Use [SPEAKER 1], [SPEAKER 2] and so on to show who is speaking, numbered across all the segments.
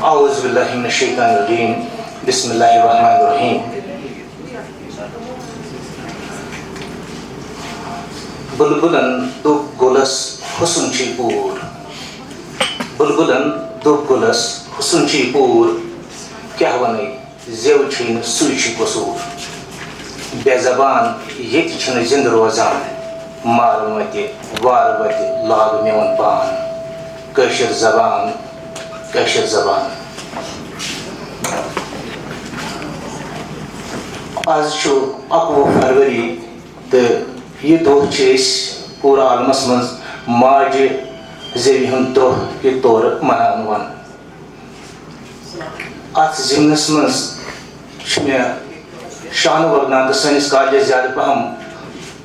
[SPEAKER 1] اعوذ باللہ من الشیطان الرجیم بسم اللہ الرحمن الرحیم بلبلن دب گلس حسن چی پور بلبلن دب گلس حسن چی پور کیا ونی زیو چھین سوی چی قصور بے زبان یت چھن زند روزان مار وتی وار وتی لاگ میون پان کشر زبان کشر زبان آز چھو 21 فروری تو یہ دہ پورا عالمس من ماجہ زیوی ہند دہ کے طور مناوان ات ضمنس من شان وگنان تو سنس کالجس زیادہ پہم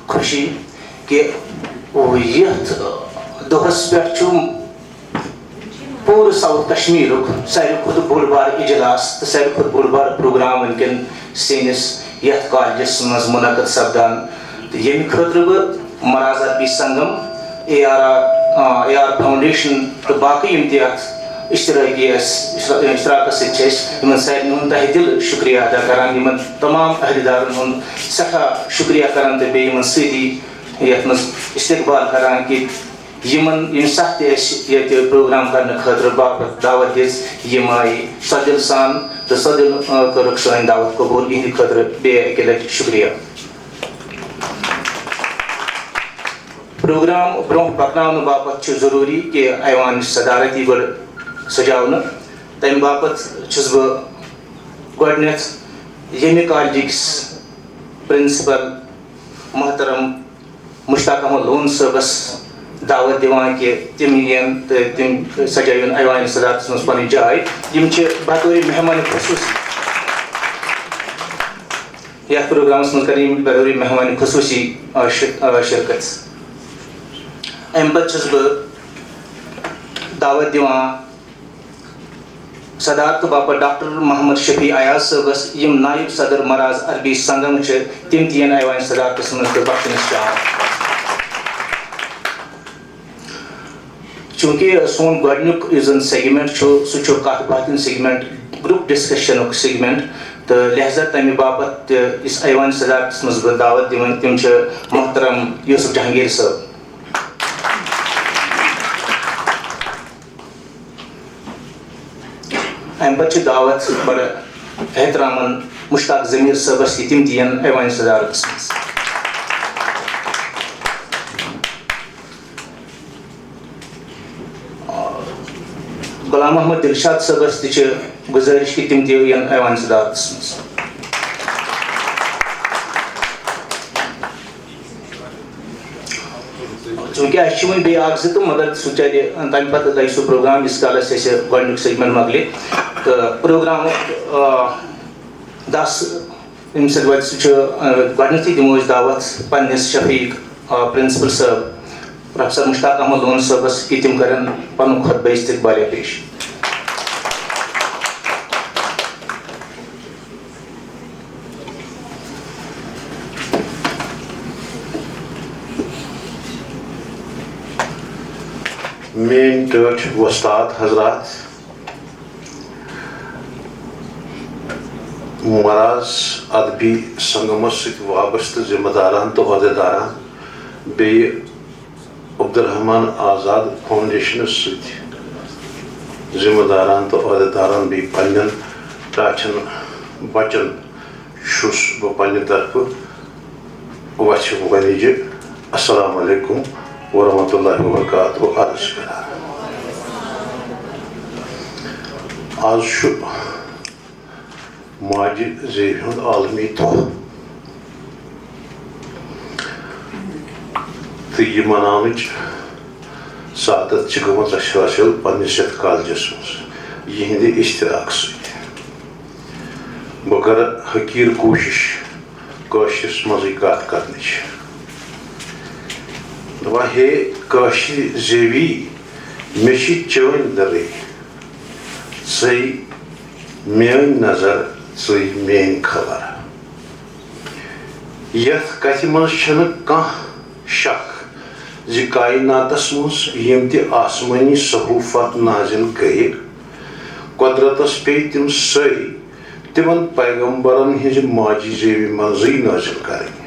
[SPEAKER 1] خوشی کہ یت دہس پہ پور ساؤتھ کشمیر ساروی کھت بوڑ بار اجلاس تو ساروی کھت بوڑ بار پروگرام ونکن سینس یت کالجس مز منعقد سپدان تو یم خاطر بہ مرازات بی سنگم اے آر فاؤنڈیشن تو باقی یم تہ اشتراک سن سارے ہند تہ دل شکریہ ادا کران یمن تمام عہدیدارن ہند سٹھا شکریہ کران تو بیٚیہِ سۭتی یتھ مز استقبال کران کہ یم سخت یہ پروگرام کرنے خاطر باپت دعوت دس یم آئی سدل سان تو سدل کرک سن دعوت قبول یہ خاطر بیٚیہِ لٹہِ شکریہ پروگرام برونٛہہ پکناونہٕ باپت چھُ ضروٗری کہ ایوان صدارتی گۄڈٕ سجاونہٕ تمہِ باپت چھُس بہٕ گۄڈنٮ۪تھ ییٚمہِ کالجِکِس پرنسپل محترم مشتاق احمد لون صٲبس دعوت دِوان کہ تم ین تو تم سجاون ایوان صدارتس مز پنٕنۍ جاے یم چھِ بطور مہمان خصوصی یتھ پروگرامس مز کرن یم بطور مہمان خصوصی شرکت امہِ پتہٕ چھُس بہٕ دعوت دِوان صدارت باپت ڈاکٹر محمد شفیع ایاز صٲبس یم نائب صدر مراز عربی سنگم چھِ تم تہِ ین ایوان صدارتس مز تہٕ بخشنس چاہان چونکہ سون گۄڈنیُک یُس زن سیگمنٹ چھُ سُہ چھُ کتھ باتھ ہُنٛد سیگمنٹ گروپ ڈسکشنُک سیگمنٹ تہٕ لہذا تمہِ باپت تہِ یُس ایوان صدارتس منٛز بہٕ دعوت دِوان تِم چھِ محترم یوسف جہانگیر صٲب امہِ پتہٕ چھِ دعوت بڑٕ احترامن مشتاق ضمیٖر صٲبس تہِ تِم تہِ ین ایوان صدارتس منٛز غلام محمد دلشاد صٲبس تہِ چھِ گزٲرِش کہ تِم تہِ ین ایوان صدارتس منٛز چوٗنٛکہِ اَسہِ چھِ وۄنۍ بیٚیہِ اکھ زٕ تہٕ مگر سُہ چلہِ تمہِ پتہٕ لگہِ سُہ پروگرام ییٖتِس کالس اَسہِ گۄڈنیُک سیگمنٹ مۄکلہِ تہٕ پروگرامُک دس ییٚمہِ سۭتۍ واتہِ سُہ چھُ گۄڈنیٚتھٕے دِمو أسۍ دعوت پننِس شفیق پرنسپل صٲب پروفیسر مشتاق احمد لون صٲبس کہ تم کرن پنُن خطبہ استقبالیہ پیش
[SPEAKER 2] میٲنۍ ٹٲٹھۍ وۄستاد حضرات مراز ادبی سنگمس سۭتۍ وابستہٕ ذمہٕ داران تہٕ عہدیداران بیٚیہِ عبدالرحمان آزاد فاؤنڈیشنس سۭتۍ ذمہٕ داران تہٕ عہدیداران بیٚیہِ پننٮ۪ن ٹاٹھٮ۪ن بچن چھُس بہٕ پننہِ طرفہٕ وَژھِ ؤنِجہِ السلام علیکم ورحمۃ اللہ وبرکاتہ عرض کران آز چھُ ماجہِ زیوِ ہُنٛد عالمی دۄہ تہٕ یہِ مناونٕچ سعادت چھِ گٔمٕژ اَسہِ حٲصِل پننِس یتھ کالجس منٛز یِہنٛدِ اشتراک سۭتۍ بہٕ کرٕ حقیٖر کوٗشِش کٲشرِس منٛزٕے کتھ کرنٕچ دپان ہے کٲشرِ زیوی مےٚ چھِ چٲنۍ دَرٕے ژٕے میٲنۍ نظر ژٕے میٲنۍ خبر یتھ کتھِ منٛز چھنہٕ کانٛہہ شک زِ کائناتس منٛز یِم تہِ آسمٲنی صحوٗفت نازِل گٔیہِ قدرتس پی تم ساری تمن پیغمبرن ہز ماجی زیوی منزی نازل کریں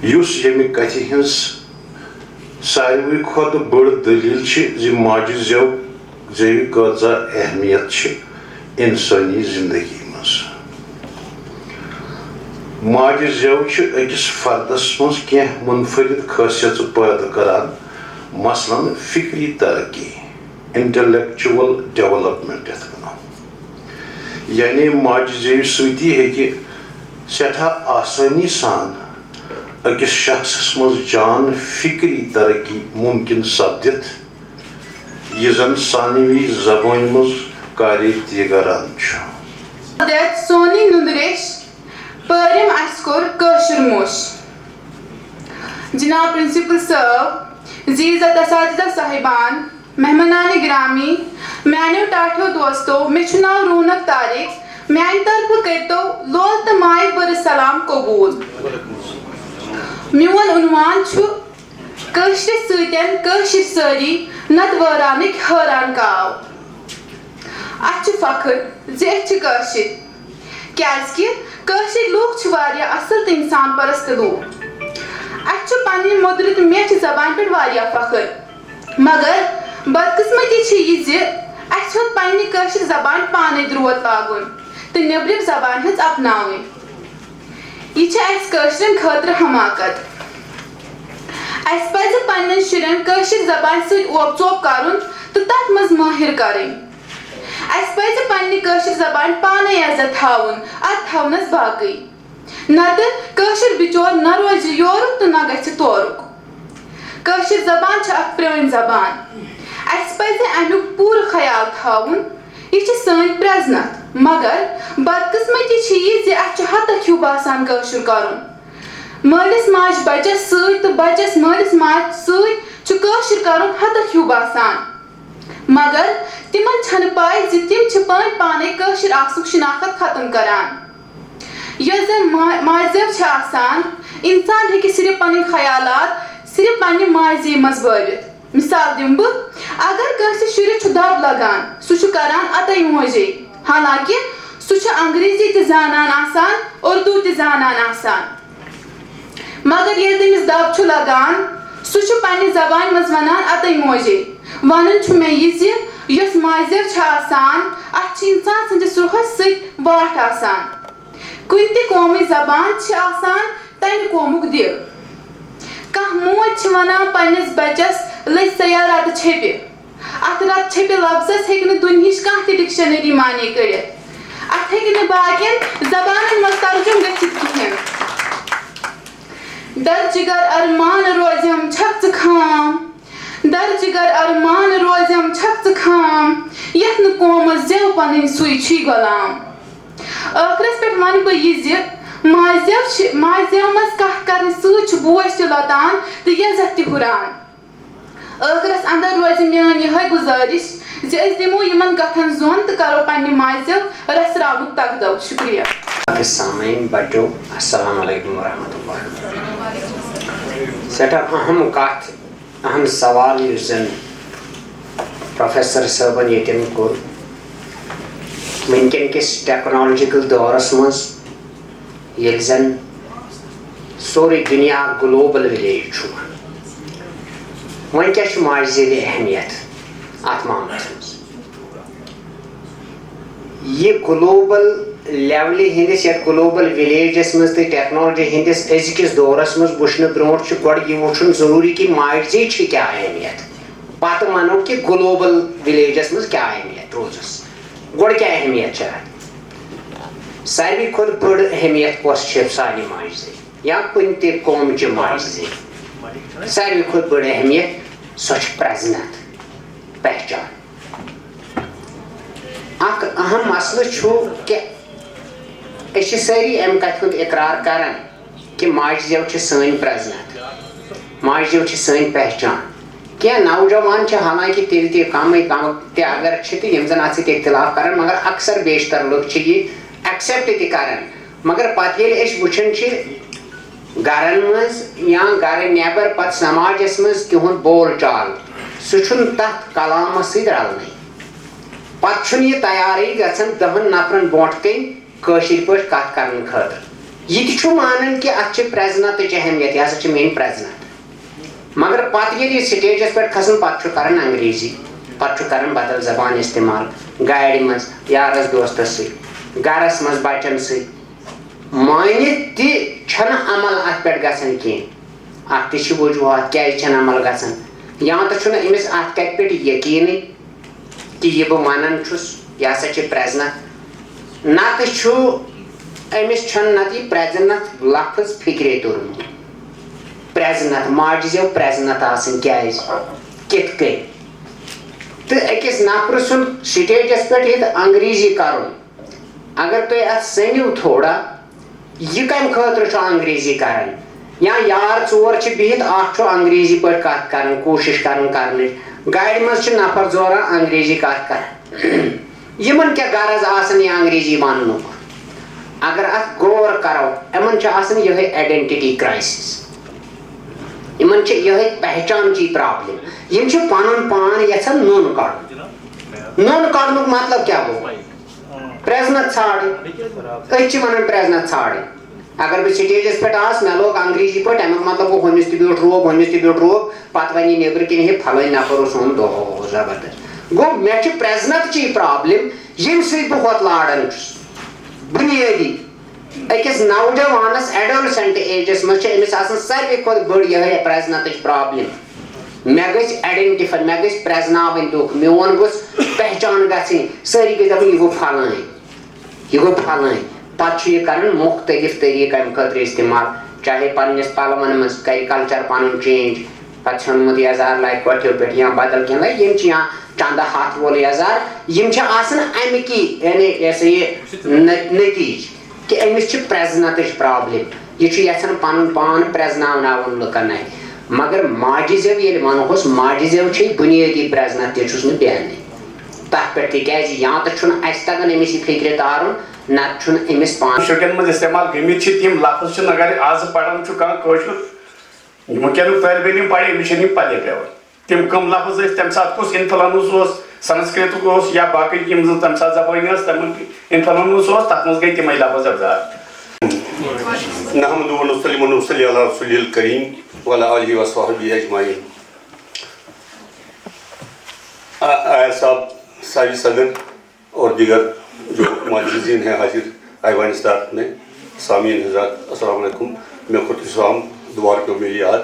[SPEAKER 2] یس یمہ کتھ ہز ساروی کھت بڑ دلیل زی ماجی زیوی کۭژاہ اہمیت انسانی زندگی مز ماجی زیو أکس فردس مز کینٛہہ منفرد خاصیت پیدا کران مثلاً فکری ترقی انٹلیکچول ڈیولپمنٹ یتھ ونو یعنی ماجی زیو سۭتی ہیٚکہِ سٮ۪ٹھاہ آسانی سان أکس شخصس مز جان فکری ترقی ممکن سپدِتھ یہ زن ثانوی زبان مز کاری تیگران
[SPEAKER 3] سونی نندریش پرم اس کور کٲشُر موش جناب پرنسپل صٲب عزیزت اساتذہ صاحبان مہمانان گرامی میانیو ٹاٹھو دوستو مے چھُ ناو رونق طارق میانہِ طرفہٕ کٔرتو لول تہٕ ماے بٔرٕ سلام قبوٗل میون عنوان چھُ کٲشرِس سۭتۍ کٲشِر سٲری نتہٕ وٲرانٕکۍ حٲران کاو اتھ چھُ فخر زِ أسۍ چھِ کٲشِر کیازکہِ کٲشِر لوٗکھ چھِ واریاہ اصل تہٕ انسان پرست لوٗکھ اسہِ چھُ پننہِ مۄدرِ تہٕ میٖٹھِ زبانہِ پٮ۪ٹھ واریاہ فخر مگر بدقسمتی چھِ یہِ زِ اسہِ ہیوٚت پننہِ کٲشِر زبانہِ پانے درٛوت لاگُن تہٕ نیٚبرِم زبانہِ ہٕنٛز اپناوٕنۍ یہ چھِ اسہِ کٲشرٮ۪ن خٲطرٕ حماقت اسہِ پزِ پننٮ۪ن شُرٮ۪ن کٲشِر زبانہِ سۭتۍ اوپ ژوپ کرُن تہٕ تتھ منٛز مٲہِر کرٕنۍ اسہِ پزِ پننہِ کٲشِر زبانہِ پانے عزت تھاوُن ادٕ تھاونس باقٕے نتہٕ کٲشُر بِچور نہ روزِ یورُک تہٕ نہ گژھِ تورُک کٲشِر زبان چھِ اکھ پرٛٲنۍ زبان اسہِ پزِ امیُک پوٗرٕ خیال تھاوُن یہ چھِ سٲنۍ پرٛزنتھ مگر بدقسمتی چھِ یہِ زِ اسہِ چھُ ہتک ہیوٗ باسان کٲشُر کرُن مٲلِس ماجہِ بچس سۭتۍ تہٕ بچس مٲلِس ماجہِ سۭتۍ چھُ کٲشُر کرُن ہتک ہیوٗ باسان مگر تمن چھنہٕ پاے زِ تم چھِ پٲنۍ پانے کٲشُر آسنُک شناخت ختم کران یۄس زن ماجہِ زیو چھِ آسان انسان ہیٚکہِ صرف پنٕنۍ خیالات صرف پننہِ ماجہِ زیٚوِ منٛز بٲوِتھ مثال دِمہٕ بہٕ اگر کٲنٛسہِ شُرِس چھُ دب لگان سُہ چھُ کران اتے موجے حالانکہِ سُہ چھُ انگریزی تہِ زانان آسان اردوٗ تہِ زانان آسان مگر ییٚلہِ تٔمِس دب چھُ لگان سُہ چھُ پننہِ زبانہِ منٛز ونان اتے موجے ونُن چھُ مےٚ یہِ زِ یۄس ماجہِ زیو چھِ آسان اتھ چھِ انسان سٕنٛدِس روحس سۭتۍ واٹھ آسان کُنہِ تہِ قومٕچ زبان چھِ آسان تمہِ قومُک دِل کانٛہہ موج چھِ ونان پننِس بچس لٔج سیاح رتہٕ چھیپہِ اتھ رتہٕ چھیپہِ لفظس ہیٚکہِ نہٕ دُنہِچ کانٛہہ تہِ ڈکشنری معنے کٔرِتھ اتھ ہیٚکہِ نہٕ باقین زبانن منٛز ترجُم گٔژھِتھ کِہیٖنۍ در جگر ارمان روزیم چھکھ ژٕ خام در جگر ارمان روزیم چھکھ ژٕ خام یتھ نہٕ قومس زیو پنٕنۍ سُے چھُے غلام ٲخرس پٮ۪ٹھ ونہٕ بہٕ یہِ زِ ماجہِ زیو منٛز کتھ کرنہٕ سۭتۍ چھُ بوج تہِ لۄتان تہٕ عزت تہِ ہُران ٲخرس انٛدر روزِ میٲنۍ یِہے گُزٲرِش زِ أسۍ دِمو یِمن کتھن زوٚن تہٕ کرو پننہِ ماجہِ زیو رژھراونُک تقدو شُکریہ
[SPEAKER 4] سامعین بچو السلام علیکم ورحمۃ اللہ سٮ۪ٹھاہ اہم کتھ اہم سوال یُس زن پروفیسر صٲبن ییٚتٮ۪ن کوٚر وٕنکٮ۪ن کِس ٹیکنالوجیکل دورس منٛز ییٚلہِ زن سورُے دُنیا گلوبل وِلیج چھُ وۄنۍ کیٛاہ چھُ ماجہِ زیوِ اہمیت اتھ معاملس منٛز یہِ گلوبل لیولہِ ہٕنٛدِس یتھ گلوبل وِلیجس منٛز تہٕ ٹیکنالوجی ہٕنٛدِس أزکِس دورس منٛز وٕچھنہٕ برونٛٹھ چھُ گۄڈٕ یہِ وٕچھُن ضروٗری کہِ ماجہِ زیٚوِ چھِ کیٛاہ اہمیت پتہٕ ونو کہِ گلوبل وِلیجس منٛز کیٛاہ اہمیت روزس گۄڈٕ کیٛاہ اہمیت چھِ اتھ ساروی کھۄتہٕ بٔڑ اہمیت کۄس چھِ سانہِ ماجہِ زیٚوِ یا کُنہِ تہِ قومچہِ ماجہِ زیٚوِ ساروی کھۄتہٕ بٔڑ اہمیت سۄ چھِ پرٛزنتھ پہچان اکھ اہم مسلہٕ چھُ کہِ أسۍ چھِ سٲری امہِ کتھِ ہُنٛد اقرار کران کہِ ماجہِ زیو چھِ سٲنۍ پرٛزنتھ ماجہِ زیو چھِ سٲنۍ پہچان کینٛہہ نوجوان چھِ حالانکہِ تیٚلہِ تہِ کم تہِ اگر چھِ تہٕ یِم زن اتھ سۭتۍ اختلاف کران مگر اکثر بیشتر لُکھ چھِ یہِ ایکسیپٹ تہِ کران مگر پتہٕ ییٚلہِ أسۍ وٕچھان چھِ گرن منٛز یا گرٕ نٮ۪بر پتہٕ سماجس منٛز تِہُنٛد بول چال سُہ چھُنہٕ تتھ کلامس سۭتۍ رلنٕے پتہٕ چھُنہٕ یہِ تیارٕے گژھان 10 نفرن برونٛٹھ کَنۍ کٲشِر پٲٹھۍ کتھ کرنہٕ خٲطرٕ. یہِ تہِ چھُ مانان کہِ اتھ چھِ پرٛزنتٕچ اہمیت، یہِ ہسا چھِ میٲنۍ پرٛزنت. مگر پتہٕ ییٚلہِ یہِ سٹیجس پٮ۪ٹھ کھسان پتہٕ چھُ کران انگریزی، پتہٕ چھُ کران بدل زبان استعمال گاڑِ منٛز یارس دوستس سۭتۍ گرس منٛز بچن سۭتۍ. مٲنِتھ تہِ چھنہٕ عمل اتھ پٮ۪ٹھ گژھان کینٛہہ. اتھ تہِ چھِ وجوہات کیازِ چھنہٕ عمل گژھان. یا تہٕ چھُنہٕ أمِس اتھ کتہِ پٮ۪ٹھ یقیٖنٕے کہِ یہِ بہٕ ونان چھُس یہِ ہسا چھِ پرٛزنت، نتہٕ چھُ أمِس چھُنہٕ نتہٕ یہِ پرٛزنت لفظ فکرے توٚرمُت. پرٛزنت ماجہِ زٮ۪و پرٛزنت آسٕنۍ کیازِ کِتھ کٔنۍ. تہٕ أکِس نفرٕ سُنٛد سٹیجس پٮ۪ٹھ ییٚتہِ انگریزی کرُن، اگر تُہۍ اتھ سٔنِو تھوڑا یہِ کمہِ خٲطرٕ چھُ انگریزی کران. یا یار 4 چھِ بِہِتھ اکھ چھُ انگریزی پٲٹھۍ کتھ کران کوٗشش کران کرنٕچ، گاڑِ منٛز چھِ نفر زوران انگریزی کتھ کران. یِمن کیٛاہ غرض آسان یہِ انگریزی وننُک. اگر اتھ غور کرو یِمن چھِ آسان یِہے آیڈنٹٹی کرایسِس، یِمن چھِ یِہے پہچانچی پرابلم. یِم چھِ پنُن پان یژھان نوٚن کڑُن. نوٚن کڑنُک مطلب کیٛاہ گوٚو؟ پرٛزنت ژھانڈٕنۍ. أسۍ چھِ ونان پرٛزنت ژھانڈٕنۍ. اگر بہٕ سٹیجس پٮ۪ٹھ آس مےٚ لوگ انگریزی پٲٹھۍ امیُک مطلب گوٚو ہُمِس تہِ بیوٗٹھ روب ہُمِس تہِ بیوٗٹھ روب، پتہٕ ونہِ یہِ نیبرٕ کِنۍ ہے پھلٲنۍ نفر اوس آمُت اوہو زبردست. گوٚو مےٚ چھِ پرٛزنتچی پرابلم ییٚمہِ سۭتۍ بہٕ ہۄتھ لاران چھُس. بُنیٲدی أکِس نوجوانس ایڈولسنٹ ایجس منٛز چھِ أمِس آسان ساروی کھۄتہٕ بٔڑ یِہے پرٛزنتٕچ پرابلم. مےٚ گژھِ آیڈنٹِفاے، مےٚ گژھِ پرٛزناوٕنۍ دُکھ، میون گوٚژھ پہچان گژھٕنۍ. سٲری گژھِ دپٕنۍ یہِ گوٚو پھلٲنۍ یہِ گوٚو پھلٲنۍ. پتہٕ چھُ یہِ کران مختلف طریٖقہٕ امہِ خٲطرٕ استعمال، چاہے پننِس پلون منٛز کرِ کلچر پنُن چینج، پتہٕ ژھیوٚنمُت یزار لاگہِ کوٹھیو پٮ۪ٹھ یا بدل کینٛہہ لاگہِ. یِم چھِ یا چندٕ ہتھ وول یزار، یِم چھِ آسان امِکی یعنی یہِ ہسا یہِ نتیٖجہٕ کہِ أمِس چھِ پرٛزنتٕچ پرابلم. یہِ چھُ یژھان پنُن پان پرٛزناوناوُن لُکن اتھِ. مگر ماجہِ زٮ۪و ییٚلہِ ونہوس ماجہِ زٮ۪و چھے بُنیٲدی پرٛزنت تہِ چھُس نہٕ بیٚہنٕے تتھ پٮ۪ٹھ. تِکیازِ یا تہٕ چھُنہٕ اسہِ تگان أمِس یہِ فکرِ تارُن، نتہٕ چھُنہٕ أمِس پانس.
[SPEAKER 5] شُرٮ۪ن منٛز استعمال گٔمٕتۍ چھِ تِم لفظ چھِنہٕ اگر آز پران چھُ کانٛہہ کٲشُر وٕنکیٚنُک طٲلبہِ علم پرِ أمِس چھنہٕ یِم پلے پیوان. تِم کٕم لفظ ٲسۍ تمہِ ساتہٕ کُس انفلنس اوس سنسکرتُک اوس یا باقٕے یِم زن تمہِ ساتہٕ زبٲنۍ ٲس تمیُک انفلنس اوس، تتھ منٛز گٔے تِمے لفظ ابزار.
[SPEAKER 6] نحمدہ ونصلی ونصلی علی رسول الکریم وعلی آلہ وصحبہ اجمعین. آیا صاحب، ساوی صدر اور دیگر جو معززین ہیں حاضر ایوان صدارت میں، سامعین حضرات السلام علیکم. میں خود اسلام دوبارہ پیو میری یاد.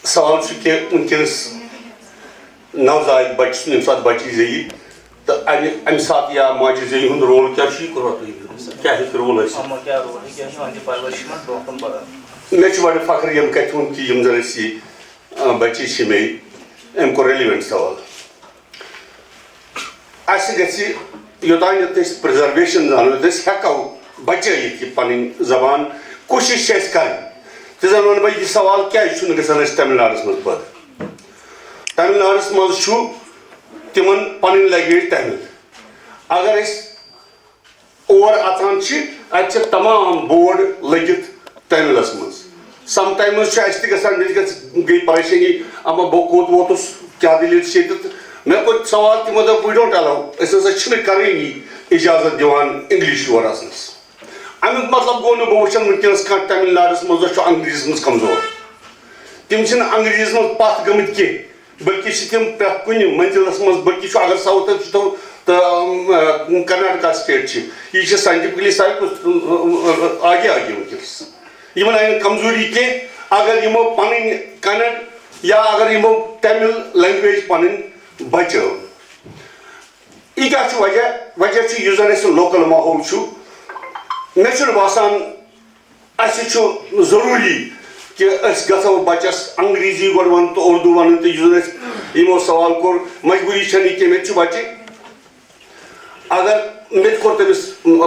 [SPEAKER 6] سوال چھُ کہ ونکیٚنس نوزائد بچہ سُنٛد ییٚمہِ ساتہٕ بچہِ زیٚیہِ تہٕ امہِ ساتہٕ یا ماجہِ زیٚیہِ ہُنٛد رول کیٛاہ چھُ، کیٛاہ ہیٚکہِ رول ٲسِتھ؟ مےٚ چھُ بڑٕ فخر ییٚمہِ کتھِ ہُنٛد کہِ یِم زن أسۍ یہِ بچی چھِ مےٚ أمۍ کوٚر ریلِوینٹ سوال. اَسہِ گژھِ یوٚتانۍ أسۍ پرٛزرویشن زانو، یوٚت أسۍ ہٮ۪کو بچٲیِتھ یہِ پنٕنۍ زبان، کوٗشِش چھِ اَسہِ کرٕنۍ. تہٕ زن ونہٕ بہٕ یہِ سوال کیٛازِ چھُنہٕ گژھان اَسہِ تامِل ناڈُس منٛز پٲدٕ. تامِل ناڈُس منٛز چھُ تِمن پنٕنۍ لینگویج تامِل. اگر أسۍ اور اژان چھِ اتہِ چھِ تمام بورڈ لٔگِتھ تامِلس منٛز. سم ٹایمٕز چھُ اَسہِ تہِ گژھان مےٚ گٔے پریشٲنی اما بہٕ کوٚت ووتُس کیٛاہ دٔلیٖل چھِ ییٚتہِ. تہٕ مےٚ کوٚر سوال تِمو دوٚپ وی ڈونٹ الاو، أسۍ ہسا چھِنہٕ کَرٲنی اِجازت دِوان انگلش یور اژنس. امیُک مطلب گوٚو نہٕ بہٕ وٕچھان ونکیٚنس کانٛہہ تامِل ناڈُس منٛز چھُ انگریٖزس منٛز کمزور. تِم چھِنہٕ انگریٖزس منٛز پتھ گٔمٕتۍ کینٛہہ، بٔلکہِ چھِ تِم پرٛٮ۪تھ کُنہِ منزِلس منٛز. بٔلکہِ چھُ اگر ساوُتھس وٕچھو تہٕ کرناٹکا سٹیٹ چھِ، یہِ چھِ ساینٹِفکلی ساروی کھۄتہٕ آگے آگے ونکیٚنس. یِمن آیہِ نہٕ کمزوری کینٛہہ اگر یِمو پنٕنۍ کنڈ یا اگر یِمو تامِل لینگویج پنٕنۍ بچٲو. یہِ کیٛاہ چھُ وجہ؟ وجہ چھُ یُس زن اَسہِ لوکل ماحول چھُ. مےٚ چھُنہٕ باسان اَسہِ چھُ ضروٗری کہِ أسۍ گژھو بچس انگریٖزی گۄڈٕ ونُن تہٕ اردوٗ ونُن. تہٕ یُس زن اَسہِ یِمو سوال کوٚر مجبوٗری چھنہٕ یہِ کینٛہہ، مےٚ تہِ چھُ بچہِ. اگر مےٚ تہِ کوٚر تٔمِس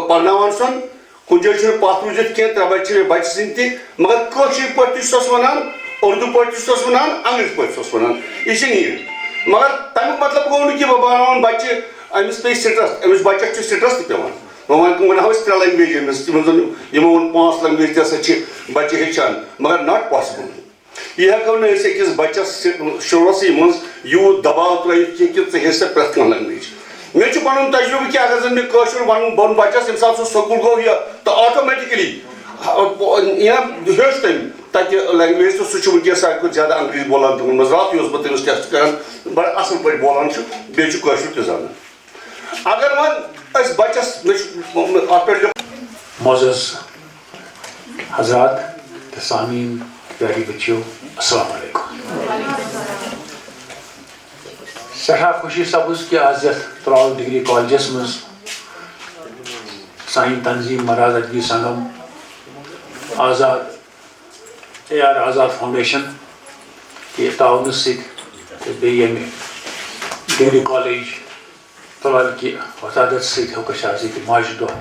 [SPEAKER 6] پرناوان سۄن، کُنہِ جایہِ چھُنہٕ پتھ روٗزِتھ کینٛہہ، 3 بچہِ چھِ مےٚ بچہِ سٕنٛدۍ تہِ، مگر کٲشِر پٲٹھۍ تہِ چھُسس ونان، اردوٗ پٲٹھۍ تہِ چھُسس ونان، انگریٖزی پٲٹھۍ چھُسس ونان. یہِ چھِ نیٖڈ. مگر تمیُک مطلب گوٚو نہٕ کہِ بہٕ بناوان بچہِ أمِس پیٚیہِ سٹرس. أمِس بچس چھُ سٹرس تہِ پیٚوان. وۄنۍ ونہو أسۍ 3 لینگویج أمِس، یِمن زن یِمو ووٚن 5 لینگویج تہِ ہسا چھِ بچہِ ہیٚچھان، مگر ناٹ پاسبل. یہِ ہٮ۪کو نہٕ أسۍ أکِس بچس شُروعسٕے منٛز یوٗت دباو ترٲیِتھ کینٛہہ کہِ ژٕ ہیٚچھ سا پرٛٮ۪تھ کانٛہہ لینگویج. مے پن تجربہ کہ اگر زن مشر ون بچس یم سات سکول گو یہ تو آٹومیٹکلی ہیوچ تم تک لینگویج تو سہ ونکس ساروی کھت زیادہ انگریزی بولان تمن مز رات بہت تمس ٹیسٹ کران بڑا اصل پہ بولان بیٚیہِ چھُ کٲشُر تہِ زانان اگر وۄنۍ أسۍ بچس اتھ پٮ۪ٹھ
[SPEAKER 7] معزز حضرات تہٕ سامعیٖن پیاری بچیو السلام علیکم سٮ۪ٹھاہ خوشی سپٕز کہِ آز یتھ ترٛال ڈگری کالجس منٛز سانہِ تنظیٖم مراز ادبی سنگم آزاد اے آر آزاد فاؤنڈیشن کہِ تعاونہٕ سۭتۍ تہٕ بیٚیہِ ییٚمہِ ڈگری کالج ترٛال کہِ وفادت سۭتۍ ہیوٚک اَسہِ آز ییٚتہِ ماجہِ دۄہ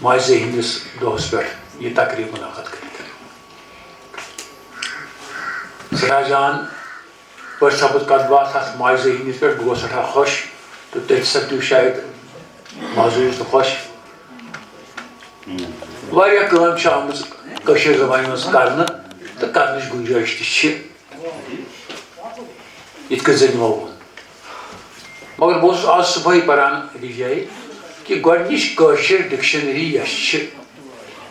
[SPEAKER 7] ماجہِ ہٕنٛدِس دۄہس پٮ۪ٹھ یہِ تقریٖب منعقد کٔرِتھ سٮ۪ٹھاہ جان پٲٹھۍ سپُد کتھ باتھ اتھ ماجہِ ہٕنٛدِس پٮ۪ٹھ بہٕ گوٚوس سٮ۪ٹھاہ خۄش تہٕ تُہۍ تہِ سپدِو شاید محظوٗظ تہٕ خۄش واریاہ کٲم چھِ آمٕژ کٲشِر زبانہِ منٛز کرنہٕ تہٕ کرنٕچ گُنجٲیش تہِ چھِ یِتھ کٔنۍ زن یِمو ووٚن مگر بہٕ اوسُس آز صُبحٲے پران أکِس جایہِ کہِ گۄڈنِچ کٲشِر ڈکشنری یۄس چھِ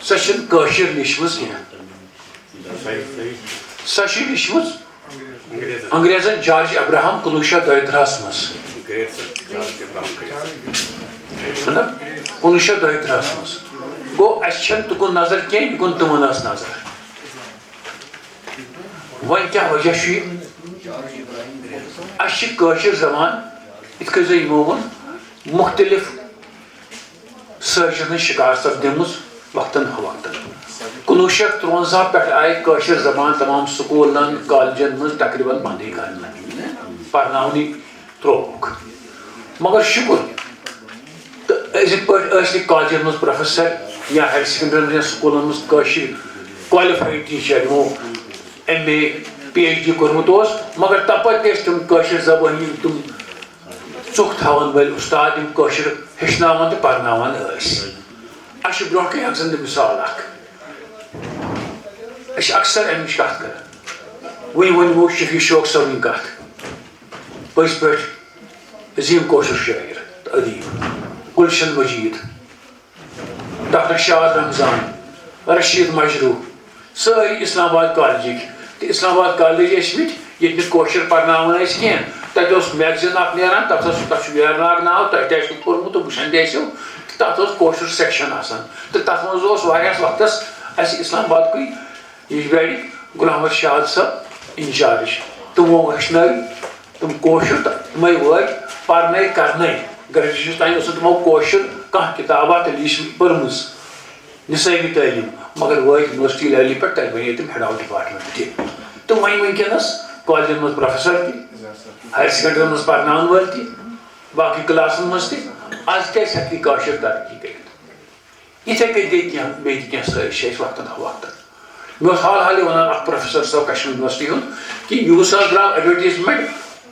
[SPEAKER 7] سۄ چھِنہٕ کٲشِر لیچھمٕژ کینٛہہ سۄ چھِ لیچھمٕژ انگریزن جارج ابراہم 1932 منٛز 1932 منٛز گوٚو اَسہِ چھَنہٕ تُکُن نظر کینٛہہ یہِ کُن تِمن ٲس نظر وۄنۍ کیٛاہ وجہ چھُ یہِ اَسہِ چھِ کٲشِر زبان یِتھ کٔنۍ زن یِمو ووٚن مختلف سٲزشن ہٕنٛز شِکار سپدیمٕژ وقتن فوقتن 1953 پٮ۪ٹھ آیہِ کٲشِر زبان تمام سکوٗلن کالجن منٛز تقریٖبن بنٛدٕے کرنہٕ پرناونٕے ترٛووُکھ مگر شُکر تہٕ أزِکۍ پٲٹھۍ ٲسۍ نہٕ کالجن منٛز پروفیسر یا ہایر سیکنڈرین منٛز یا سکوٗلن منٛز کٲشِر کالِفایڈ ٹیٖچر یِمو MA PhD کوٚرمُت اوس مگر تپٲرۍ تہِ ٲسۍ تِم کٲشِر زبٲنۍ ہِنٛدۍ تِم ژُکھ تھاون وٲلۍ اُستاد یِم کٲشُر ہیٚچھناوان تہٕ پرناوان ٲسۍ اَسہِ چھُ برونٛہہ کَنہِ اکھ زَن مِثال اکھ أسۍ چھِ اکثر اَمِچ کتھ کران وۄنۍ ؤنمو شفیع شوق صٲبٕنۍ کتھ پٔزۍ پٲٹھۍ عظیٖم کٲشُر شٲعر تہٕ ادیٖب گُلشن مجیٖد ڈاکٹر شاد رمضان رشیٖد مجروٗ سٲری اسلام آباد کالجٕکۍ تہٕ اسلام آباد کالج ٲسۍمٕتۍ ییٚتہِ نہٕ کٲشُر پرناوان ٲسۍ کینٛہہ تتہِ اوس میگزیٖن اکھ نیران تتھ چھُ ویرناگ ناو تۄہہِ تہِ آسِوٕ پوٚرمُت تہٕ وٕچھان تہِ آسِو تتھ اوس کٲشُر سیکشن آسان تہٕ تتھ منٛز اوس واریاہس وقتس اَسہِ اسلام آبادکُے یجبیارِکۍ غلام احمد شاد صٲب انچارج تِمو ہیٚچھنٲوۍ تِم کٲشُر تہٕ تِمے وٲتۍ پرنٲے کرنٲے گریجویشنس تانۍ اوس نہٕ تِمو کٲشُر کانٛہہ کِتابا تہِ لیٖچھمٕژ پٔرمٕژ نِصٲبی تعلیٖم مگر وٲتۍ یونیورسٹی لیولہِ پٮ۪ٹھ تتہِ بنے تِم ہیڈ آف ڈپارٹمنٹ تہِ تہٕ وۄنۍ وٕنکیٚنس کالجن منٛز پروفیسر تہِ ہایر سیکنڈرین منٛز پرناون وٲلۍ تہِ باقٕے کلاسن منٛز تہِ آز کیازِ ہیٚکہِ کٲشُر ترقی کٔرِتھ یِتھے کٔنۍ گٔے کینٛہہ بیٚیہِ تہِ کینٛہہ سٲزش چھِ اَسہِ وقتن فوقتن مےٚ اوس حال حالٕے وَنان اکھ پروفیسر صٲب کشمیٖر یونیورسٹی ہُنٛد کہِ یوٗس حظ درٛاو ایڈوَٹیٖزمینٹ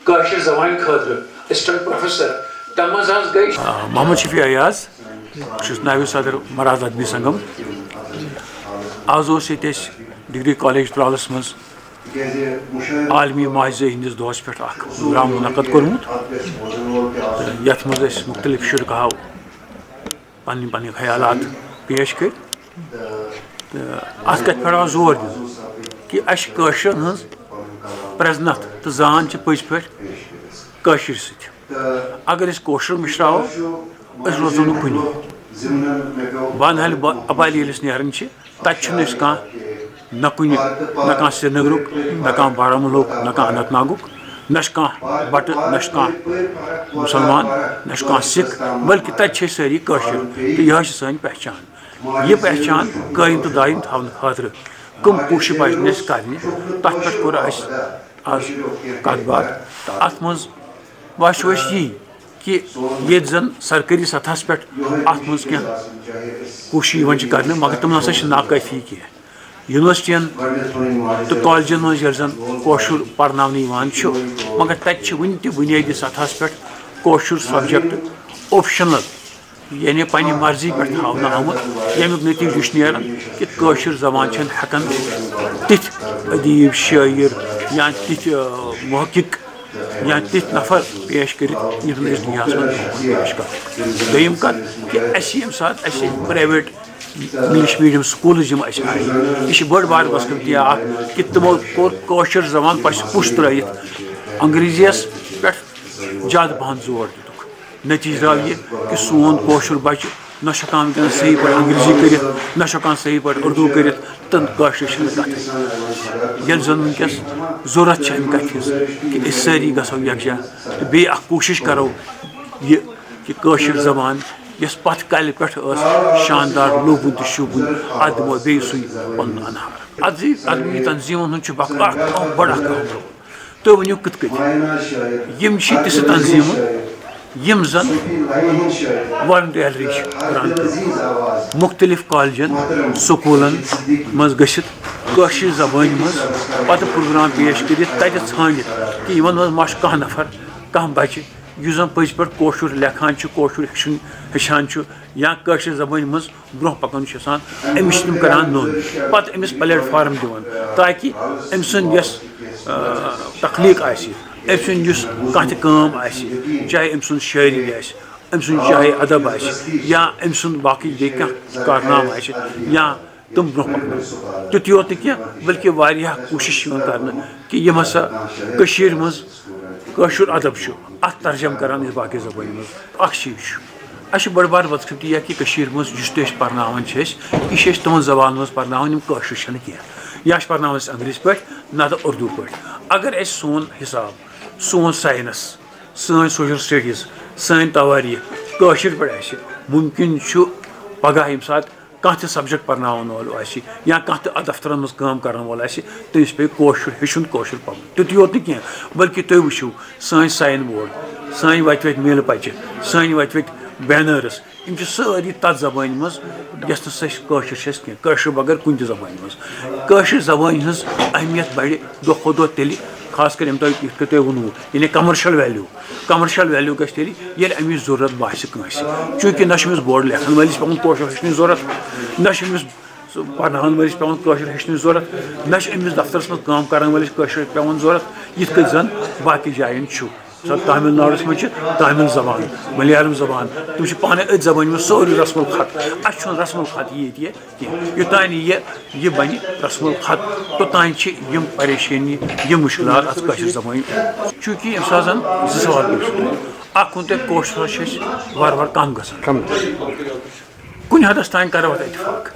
[SPEAKER 7] کٲشِر زبانہِ خٲطرٕ اسسٹنٹ پروفیسر تَمہِ منٛز حظ گٔے محمد شفیع ایاز بہٕ چھُس نٲیِب صدر مراز ادبی سنگم آز اوس ییٚتہِ اَسہِ ڈگری کالج ترٛالس منٛز عالمی ماجہِ ہٕنٛدِس دۄہس پٮ۪ٹھ اکھ پروگرام منعقد کوٚرمُت یتھ منٛز أسۍ مختلف شُرکاہو پنٕنۍ پنٕنۍ خیالات پیش کٔرۍ تہٕ اتھ کتھِ پٮ۪ٹھ آو زور دیُن کہِ اَسہِ چھِ کٲشرٮ۪ن ہٕنٛز پرٛزنتھ تہٕ زان چھِ پٔزۍ پٲٹھۍ کٲشِر سۭتۍ اگر أسۍ کٲشُر مٔشراوو أسۍ روزو نہٕ کُنی بانہالہِ اپالہِ ییٚلہِ أسۍ نیران چھِ تتہِ چھُنہٕ أسۍ کانٛہہ نہ کُنہِ نہ کانٛہہ سرینگرُک نہ کانٛہہ بارہمولہُک نہ کانٛہہ اننت ناگُک نہ چھُ کانٛہہ بٹہٕ نہ چھُ کانٛہہ مُسلمان نہ چھُ کانٛہہ سِکھ بٔلکہِ تتہِ چھِ أسۍ سٲری کٲشِر تہٕ یِہے چھِ سٲنۍ پہچان یہِ پہچان قٲیِم تہٕ دٲیِم تھاونہٕ خٲطرٕ کٕم کوٗشِش پزن اَسہِ کرنہِ تتھ پٮ۪ٹھ کوٚر اَسہِ آز کتھ باتھ تہٕ اتھ منٛز باسیو اَسہِ یی کہِ ییٚتہِ زن سرکٲری سطحس پٮ۪ٹھ اتھ منٛز کینٛہہ کوٗشش یِوان چھِ کرنہٕ مگر تِم نسا چھِ ناکٲفی کینٛہہ یونیورسٹین تہٕ کالجن منٛز ییٚلہِ زن کٲشُر پرناونہٕ یِوان چھُ مگر تتہِ چھِ وُنہِ تہِ بُنیٲدی سطحس پٮ۪ٹھ کٲشُر سبجیکٹ اوپشنل یعنی پننہِ مرضی پٮ۪ٹھ تھاونہٕ آمُت ییٚمیُک نٔتیٖجہٕ چھُ نیران کہِ کٲشِر زبان چھنہٕ ہٮ۪کان تِتھۍ ادیٖب شٲعر یا تِتھۍ محقق یا تِتھ نفر پیش کٔرِتھ یِم أسۍ دُنیاہَس منٛز پیش کَرو. دوٚیِم کَتھ کہِ اَسہِ ییٚمہِ ساتہٕ اَسہِ private English medium schools M اَسہِ آیہِ یہِ چھِ بٔڑ بار بدقسمتی اکھ کہِ تِمو کوٚر کٲشِر زبان پُش ترٲیِتھ انگریزیَس پٮ۪ٹھ زیادٕ پَہَن زور دِتُکھ. نٔتیٖجہٕ درٛاو یہِ کہِ سون کٲشُر بَچہِ نہ چھُ ہٮ۪کان وٕنکٮ۪نَس صحیح پٲٹھۍ انگریزی کٔرِتھ نہ چھُ ہٮ۪کان صحیح پٲٹھۍ اردوٗ کٔرِتھ تہٕ کٲشرِ چھِنہٕ کَتھٕے. ییٚلہِ زَن وٕنکٮ۪س ضوٚرَتھ چھِ اَمہِ کَتھِ ہِنٛز کہِ أسۍ سٲری گژھو یَکجاہ تہٕ بیٚیہِ اَکھ کوٗشِش کَرو یہِ کہِ کٲشِر زبان یۄس پَتھ کالہِ پٮ۪ٹھ ٲس شاندار لوٗبوُن تہٕ شوٗبوُن اَتھ دِمو بیٚیہِ سُے پَنُن اَنہار. ادبی تنظیٖمَن ہُنٛد چھُ اکھ بٔڑ اکھ اہم رول. تُہۍ ؤنِو کِتھ کٔنۍ یِم چھِ تِژھٕ تنظیٖمہٕ یِم زَن والنٹیرلی چھِ کران مُختلِف کالجن سکوٗلن منٛز گٔژھِتھ کٲشِر زبٲنۍ منٛز پَتہٕ پروگرام پیش کٔرِتھ تَتہِ ژھانڈِتھ کہِ یِمن منٛز ما چھُ کانٛہہ نفر کانٛہہ بَچہِ یُس زَن پٔزۍ پٲٹھۍ کٲشُر لیکھان چھُ کٲشُر ہیٚچھان چھُ یا کٲشِر زبٲنۍ منٛز برونٛہہ پَکُن چھُ یَژھان أمِس چھِ تِم کران نوٚن پَتہٕ أمِس پلیٹ فارم دِوان تاکہِ أمۍ سُنٛد یۄس تخلیٖق آسہِ أمۍ سُنٛد یُس کانٛہہ تہِ کٲم آسہِ چاہے أمۍ سُنٛد شٲعری آسہِ أمۍ سُنٛد چاہے ادب آسہِ یا أمۍ سُنٛد باقٕے بیٚیہِ کانٛہہ کارنامہٕ آسہِ یا تِم برونٛہہ پَکناوان. تیُتُے یوت نہٕ کینٛہہ بٔلکہِ واریاہ کوٗشِش چھِ یِوان کرنہٕ کہِ یِم ہسا کٔشیٖرِ منٛز کٲشُر ادب چھُ اَتھ ترجم کران أسۍ باقٕے زبٲنۍ منٛز. اکھ چیٖز چھُ اَسہِ چھِ بٔڑ بار بدقسمتی یا کہِ کٔشیٖرِ منٛز یُس تہِ أسۍ پرناوان چھِ أسۍ یہِ چھِ أسۍ تِمن زبانن منٛز پرناوان یِم کٲشِر چھِنہٕ کینٛہہ یا چھِ پرناوان أسۍ انگریٖزی پٲٹھۍ نتہٕ اردوٗ پٲٹھۍ. اگر اَسہِ سون حِساب سون ساینس سٲنۍ سوشل سٹڈیٖز سٲنۍ تواریٖخ کٲشِر پٲٹھۍ آسہِ مُمکِن چھُ پگہہ ییٚمہِ ساتہٕ کانٛہہ تہِ سبجکٹ پرناوان وول آسہِ یا کانٛہہ تہِ دفترن منٛز کٲم کرن وول آسہِ تٔمِس پیٚیہِ کٲشُر ہیٚچھُن کٲشُر پَرُن. تیُتُے یوت نہٕ کینٛہہ بٔلکہِ تُہۍ وٕچھِو سٲنۍ ساین بوڑ سٲنۍ وَتہِ میلہٕ پچہِ سٲنۍ وَتہِ بینٲرٕس یِم چھِ سٲری تَتھ زبٲنۍ منٛز یۄس نہٕ سۄ کٲشِر چھِ اَسہِ کینٛہہ کٲشِر بغٲر کُنہِ تہِ زبانہِ منٛز. کٲشِر زبٲنۍ ہٕنٛز اہمیت بَڑِ دۄہ کھۄتہٕ دۄہ تیٚلہِ خاص کر یِتھ کٔنۍ تۄہہِ ووٚنوُ یعنی کمرشل ویلیوٗ گژھِ تیٚلہِ ییٚلہِ اَمِچ ضروٗرت باسہِ کٲنٛسہِ چوٗنٛکہِ نہ چھُ أمِس بوڑ لیکھن وٲلِس پیٚوان کٲشُر ہیٚچھنٕچ ضروٗرت نہ چھُ أمِس پرناوان وٲلِس پیٚوان کٲشُر ہیٚچھنٕچ ضروٗرت نہ چھُ أمِس دفترس منٛز کٲم کرن وٲلِس کٲشُر پیٚوان ضروٗرت یِتھ کٔنۍ زن باقٕے جاین چھُ. تامِل ناڈُس منٛز چھِ تامِل زبان ملیالم زبان تِم چھِ پانے أتھۍ زبٲنۍ منٛز سورُے رسم الخط. اَسہِ چھُنہٕ رسم الخط ییٚتہِ کینٛہہ یوٚتانۍ یہِ بنہِ رسم الخط توٚتانۍ چھِ یِم پریشٲنی یِم مُشکلات اَتھ کٲشِر زبٲنۍ. چوٗنٛکہِ ییٚمہِ ساتہٕ زن زٕ سوال پیٚیہِ اکھ ووٚن تۄہہِ کٲشُر چھِ أسۍ وارٕ وارٕ کم گژھان کُنہِ حدس تانۍ کرو اَتھ اتفاق.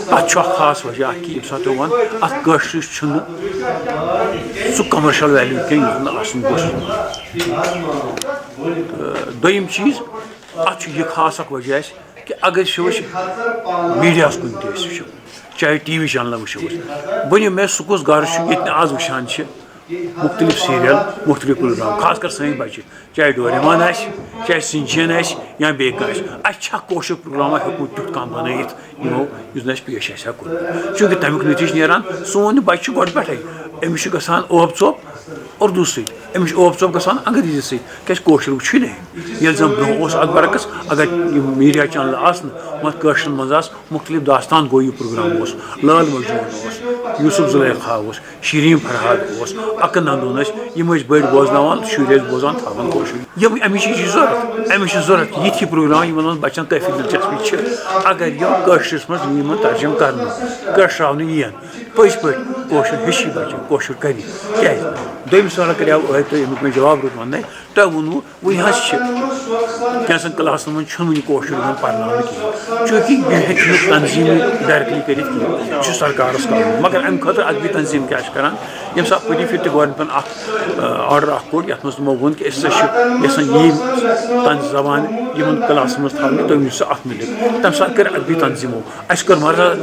[SPEAKER 7] تَتھ چھُ اکھ خاص وجہ اکھ کہِ ییٚمہِ ساتہٕ تۄہہِ ووٚن اَتھ کٲشرِس چھُنہٕ سُہ کمرشل ویلیوٗ کینٛہہ یُس نہٕ آسُن گوٚژھ. دوٚیِم چیٖز اَتھ چھُ یہِ خاص اکھ وجہ اَسہِ کہِ اگر أسۍ وٕچھو میٖڈیاہَس کُن تہِ أسۍ وٕچھو چاہے ٹی وی چنلہٕ وٕچھو أسۍ ؤنِو مےٚ سُہ کُس گرٕ چھُ ییٚتہِ نہٕ آز وٕچھان چھِ مُختٔلِف سیٖریل مُختٔلِف پروگرام خاص کر سٲنۍ بچہِ چاہے ڈوریمان آسہِ چاہے سِنچین آسہِ یا بیٚیہِ کانٛہہ آسہِ اَسہِ چھا کٲشُر پروگراما ہیٚکو تیُتھ کانٛہہ بنٲیِتھ یِمو یُس نہٕ اَسہِ پیش آسہِ ہا کوٚرمُت. چوٗنٛکہِ تَمیُک نٔتیٖجہٕ نیران سون یہِ بچہِ چھُ گۄڈٕ پٮ۪ٹھے أمِس چھُ گژھان اوپ ژوپ اردوٗ سۭتۍ أمِس چھُ اوپ ژوپ گژھان انگریٖزی سۭتۍ کیازِ کٲشُر چھُنہٕ ییٚلہِ زن برونٛہہ اوس اَتھ برعکس اگر یِم میٖڈیا چنلہٕ آسنہٕ مگر کٲشرٮ۪ن منٛز آسہٕ مُختٔلِف داستان گوٚو یہِ پروگرام اوس لال مجنوٗن اوس یوٗسف زُلیخا اوس شیٖریٖن فرحاد اوس اکہٕ نندُن ٲسۍ یِم ٲسۍ بٔڑۍ بوزناوان شُرۍ ٲسۍ بوزان تھاوان کٲشُر. أمِس چھِ ضوٚرتھ یِتھ یہِ پروگرام یِمن منٛز بچن کٲفی دِلچسپی چھِ اگر یِم کٲشرِس منٛز یِمن ترجم کرنہٕ کٲشراونہٕ یِن پٔزۍ پٲٹھۍ کٲشُر ہیٚچھِ بچہِ کٲشُر کرِ کیازِ. دوٚیِم سوال کریاو تۄہہِ اَمیُک مےٚ جواب روٗد وَننَے تۄہہِ ووٚنوُ وٕنہِ حظ چھِ کینٛژن کلاسن منٛز چھُنہٕ وٕنہِ کٲشُر یِوان پرناونہٕ کِہیٖنۍ چوٗنٛکہِ یہِ ہیٚکہِ نہٕ تنظیٖمٕے ڈایریکٹلی کٔرِتھ کِہیٖنۍ یہِ چھُ سرکارس کرُن مگر اَمہِ خٲطرٕ ادبی تنظیٖم کیاہ چھِ کران ییٚمہِ ساتہٕ پٔتمہِ پھِرِ تہِ گورمنٹن اکھ آرڈر اکھ کوٚر یتھ منٛز تِمو ووٚن کہِ أسۍ ہسا چھِ یژھان یہِ زبان یِمن کلاسن منٛز تھاونہِ تُہۍ ؤنِو سا اَتھ مُتعلِق. تَمہِ ساتہٕ کٔر ادبی تنظیٖمو اَسہِ کوٚر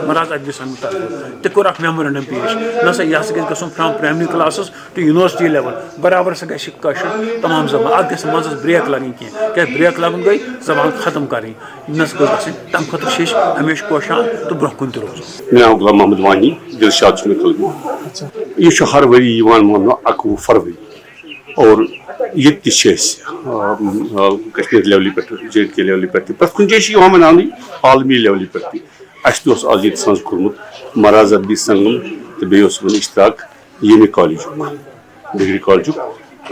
[SPEAKER 7] مہراز ادبی سنگھٕ طرفہٕ تہِ کوٚر اکھ میمورنڈم پیش نہ سا یہِ ہسا گژھِ گژھُن from primary classes two university level برابر ہسا گژھِ کٲشُر تمام زبان اَتھ گژھِ نہٕ منٛزس بریک لگٕنۍ کینٛہہ کیازِ بریک لگُن گٔے زبان ختم کرٕنۍ یہِ نہ سا گٔژھ گژھٕنۍ تمہِ خٲطرٕ چھِ أسۍ ہمیشہِ کوشان تہٕ برونٛہہ کُن تہِ روزان.
[SPEAKER 6] مےٚ ناو غلام محمد وانی دِلشاد چھُ مےٚ کھٔلمُت یہِ چھُ ہر ؤری یِوان ماننہٕ 21 فروری اور ییٚتہِ تہِ چھِ أسۍ کشمیٖر لیولہِ پٮ۪ٹھ جے کے لیولہِ پٮ۪ٹھ تہِ پرٛٮ۪تھ کُنہِ جایہِ چھِ یِوان مَناونہٕ عالمی لیولہِ پٮ۪ٹھ تہِ. اَسہِ تہِ اوس آز ییٚتہِ سٕنٛز کوٚرمُت مہراز ادبی سنگم تہٕ بیٚیہِ اوس یِمن اشتراق ییٚمہِ کالجُک ڈگری کالجُک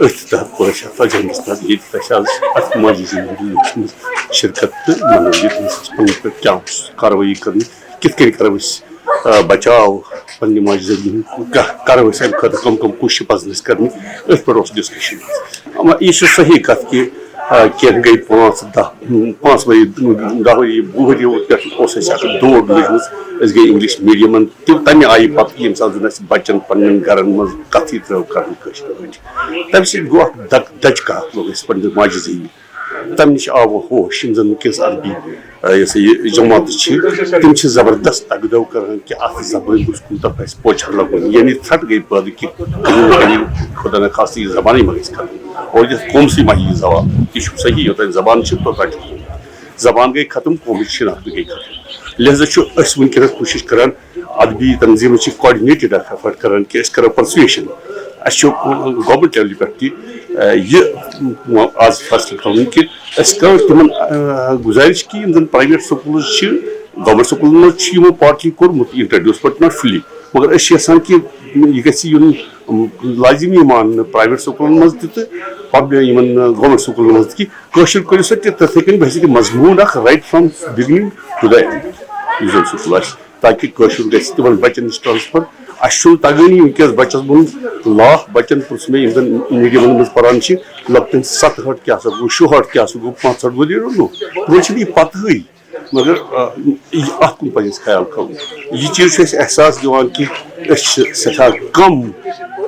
[SPEAKER 6] أتھۍ تحت کوٚر اَسہِ اَتھ اجنڈس منٛز ییٚتہِ اَسہِ آز اَتھ ماجہِ زندگی منٛز شرکت تہٕ مطلب ییٚتہِ أسۍ پنٕنۍ پٲٹھۍ کیٛاہ اوس کاروٲیی کَرٕنۍ کِتھ کٔنۍ کَرو أسۍ بچاو پننہِ ماجہِ زندگی ہُنٛد کیٛاہ کَرو أسۍ اَمہِ خٲطرٕ کٕم کوٗشِشہٕ پَزن اَسہِ کَرنہِ أتھۍ پٮ۪ٹھ اوس ڈِسکشن یہِ چھُ صحیح کَتھ کہِ کینٛہہ گٔے 5 ؤری 10 ؤری 20 ؤریو پٮ۪ٹھ اوس اَسہِ اکھ دور لٔجمٕژ أسۍ گٔے اِنگلِش میٖڈیَمن تَمہِ آیہِ پَتہٕ ییٚمہِ ساتہٕ زَن اَسہِ بَچن پنٕنٮ۪ن گرن منٛز کَتھٕے ترٲو کَرٕنۍ کٲشِر پٲٹھۍ تَمہِ سۭتۍ گوٚو اکھ دَچکا لوٚگ اَسہِ پننہِ ماجہِ زندگی تَمہِ نِش آو وۄنۍ ہوش یِم زَن وٕنکیٚس عربی یۄس یہِ جماعتہٕ چھِ تِم چھِ زبردست تگدو کران کہِ اَتھ زبٲنۍ گوٚژھ کُنہِ طرفہٕ اَسہِ پوچھر لگُن یعنی تھرٛٹ گٔے پٲدٕ کہِ خۄدا نخواستہٕ یہِ زبانٕے ما گژھِ ختم اور یَتھ قومسٕے ما یی زوال یہِ چھُ صحیح یوٚتانۍ زبان چھِ توٚتانۍ چھُ زبان گٔے ختم قومٕچ شناخت گٔے ختم لہذا چھُ أسۍ وٕنکیٚنس کوٗشِش کران ادبی تنظیٖمہٕ چھِ کاڈِنیٹِڈ اکھ ایفٲٹ کران کہِ أسۍ کرو پٔرسویشن اَسہِ چھُ گورمنٹ لیولہِ پٮ۪ٹھ تہِ یہِ آز فٲصلہٕ تھاوُن کہِ أسۍ کرو تِمن گُزٲرِش کہِ یِم زن پرایویٹ سکوٗلٕز چھِ گورمنٹ سکوٗلن منٛز چھُ یِمو پارٹلی کوٚرمُت انٹرڈیوٗس بٹ ناٹ فُلی مگر أسۍ چھِ یژھان کہِ یہِ گژھِ یُن لٲزمی ماننہٕ پرایویٹ سکوٗلن منٛز تہِ تہٕ یِمن گورمنٹ سکوٗلن منٛز تہِ کہِ کٲشُر کٔرِو سا تہِ تِتھٕے کٔنۍ گژھِ یہِ مضموٗن اکھ right from beginning to the end یُس زن سکوٗل آسہِ تاکہِ کٲشُر گژھِ تِمن بچن نِش ٹرانسفر اَسہِ چھُنہٕ تگٲنی وٕنکیٚس بچس ووٚن لاکھ بچن پرٛژھ مےٚ یِم زن میٖڈیمن منٛز پران چھِ لۄکٹٮ۪ن 67 کیٛاہ سا گوٚو 66 کیٛاہ سا گوٚو 65 ؤری روٚنو وۄنۍ چھِنہٕ یہِ پتہٕے مگر اَتھ کُن پزِ اَسہِ خیال تھاوُن یہِ چیٖز چھُ اَسہِ احساس دِوان کہِ أسۍ چھِ سٮ۪ٹھاہ کم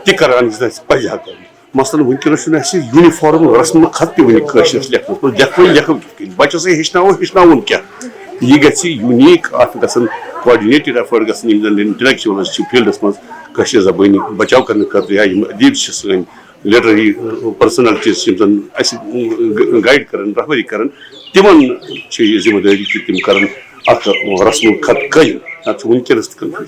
[SPEAKER 6] تہِ کران یُس اَسہِ پزِ ہا کرُن مثلاً وٕنکیٚنس چھُنہٕ اَسہِ یوٗنِفارم رسمہٕ خط تہِ وٕنہِ کٲشرِس لیکھنس منٛز لیکھو کِتھ کٔنۍ بچس ہیٚچھناوُن کیٛاہ یہِ گژھِ یوٗنیٖک اَتھ گژھن کاڈِنیٹِڈ ایفٲٹ گژھن یِم زن انٹلیکچُوَلٕز چھِ فیٖلڈس منٛز کٲشِر زبٲنۍ بچاو کرنہٕ خٲطرٕ یا یِم ادیٖب چھِ سٲنۍ لِٹرری پٔرسنلٹیٖز چھِ یِم زن اَسہِ گایڈ کران رہبری کران تِمن چھِ یہِ ذِمہٕ دٲری کہِ تِم کرن اکھ رسمُل خط قٲیِم تَتھ چھُ وٕنکیٚنس تہِ کنفیوٗجن